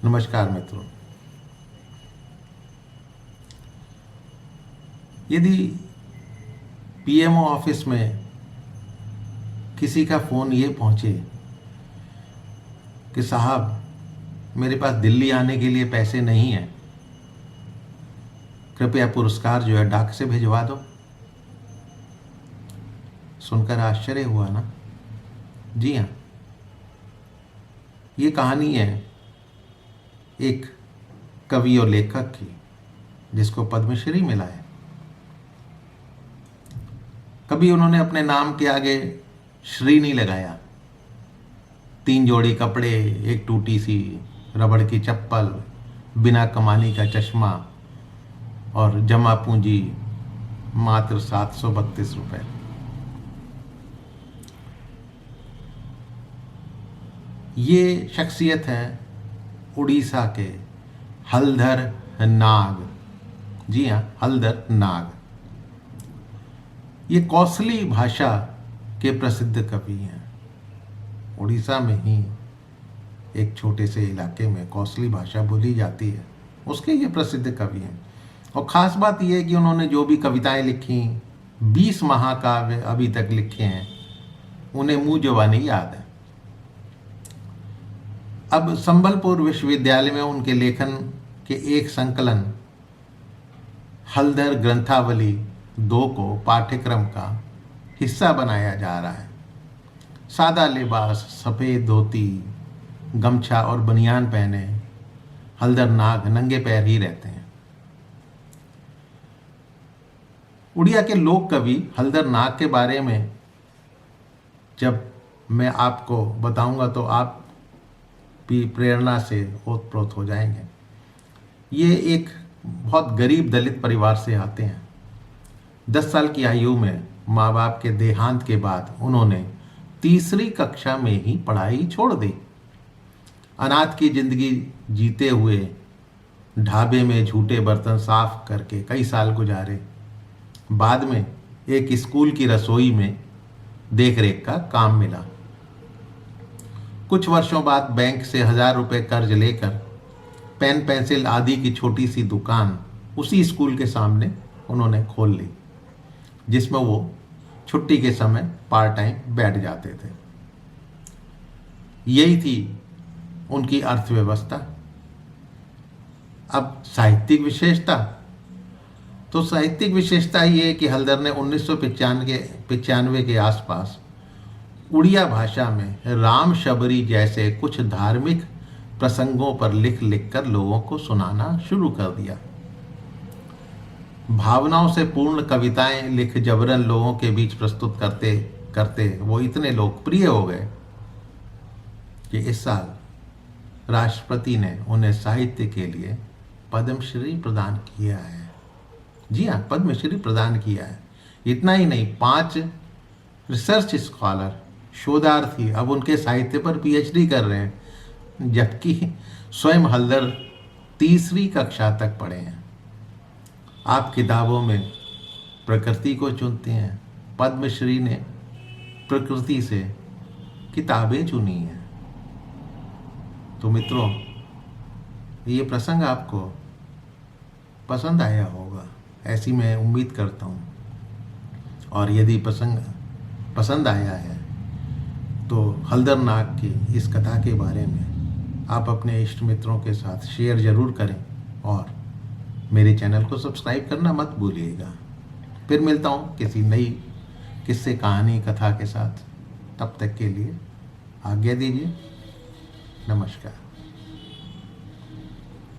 नमस्कार मित्रों। यदि पीएमओ ऑफिस में किसी का फ़ोन ये पहुंचे कि साहब मेरे पास दिल्ली आने के लिए पैसे नहीं हैं, कृपया पुरस्कार जो है डाक से भिजवा दो, सुनकर आश्चर्य हुआ ना? जी हाँ, ये कहानी है एक कवि और लेखक की जिसको पद्मश्री मिला है। कभी उन्होंने अपने नाम के आगे श्री नहीं लगाया। 3 जोड़ी कपड़े, एक टूटी सी रबड़ की चप्पल, बिना कमानी का चश्मा और जमा पूंजी मात्र 732 रुपए। ये शख्सियत है उड़ीसा के हलधर नाग। जी हाँ, हलधर नाग। ये कौसली भाषा के प्रसिद्ध कवि हैं। उड़ीसा में ही एक छोटे से इलाके में कौसली भाषा बोली जाती है, उसके ये प्रसिद्ध कवि हैं। और ख़ास बात यह है कि उन्होंने जो भी कविताएं लिखी, 20 महाकाव्य अभी तक लिखे हैं, उन्हें मुँह जुबानी याद है। अब संबलपुर विश्वविद्यालय में उनके लेखन के एक संकलन हलधर ग्रंथावली 2 को पाठ्यक्रम का हिस्सा बनाया जा रहा है। सादा लिबास, सफ़ेद धोती, गमछा और बनियान पहने हलधर नाग नंगे पैर ही रहते हैं। उड़िया के लोक कवि हलधर नाग के बारे में जब मैं आपको बताऊंगा तो आप भी प्रेरणा से ओतप्रोत हो जाएंगे। ये एक बहुत गरीब दलित परिवार से आते हैं। 10 साल की आयु में माँ बाप के देहांत के बाद उन्होंने 3री कक्षा में ही पढ़ाई छोड़ दी। अनाथ की जिंदगी जीते हुए ढाबे में झूठे बर्तन साफ करके कई साल गुजारे। बाद में एक स्कूल की रसोई में देखरेख का काम मिला। कुछ वर्षों बाद बैंक से 1000 रुपये कर्ज लेकर पेन पेंसिल आदि की छोटी सी दुकान उसी स्कूल के सामने उन्होंने खोल ली, जिसमें वो छुट्टी के समय पार्ट टाइम बैठ जाते थे। यही थी उनकी अर्थव्यवस्था। अब साहित्यिक विशेषता, तो साहित्यिक विशेषता ये है कि हलधर ने 1995 के आसपास उड़िया भाषा में राम शबरी जैसे कुछ धार्मिक प्रसंगों पर लिख कर लोगों को सुनाना शुरू कर दिया। भावनाओं से पूर्ण कविताएं लिख जबरन लोगों के बीच प्रस्तुत करते करते वो इतने लोकप्रिय हो गए कि इस साल राष्ट्रपति ने उन्हें साहित्य के लिए पद्मश्री प्रदान किया है। जी हाँ, पद्मश्री प्रदान किया है। इतना ही नहीं, 5 रिसर्च स्कॉलर, शोधार्थी अब उनके साहित्य पर पीएचडी कर रहे हैं, जबकि स्वयं हलधर 3री कक्षा तक पढ़े हैं। आप किताबों में प्रकृति को चुनते हैं, पद्मश्री ने प्रकृति से किताबें चुनी हैं। तो मित्रों, ये प्रसंग आपको पसंद आया होगा, ऐसी मैं उम्मीद करता हूँ। और यदि प्रसंग पसंद आया है तो हलधर नाग की इस कथा के बारे में आप अपने इष्ट मित्रों के साथ शेयर ज़रूर करें और मेरे चैनल को सब्सक्राइब करना मत भूलिएगा। फिर मिलता हूँ किसी नई किस्से, कहानी, कथा के साथ। तब तक के लिए आज्ञा दीजिए। नमस्कार।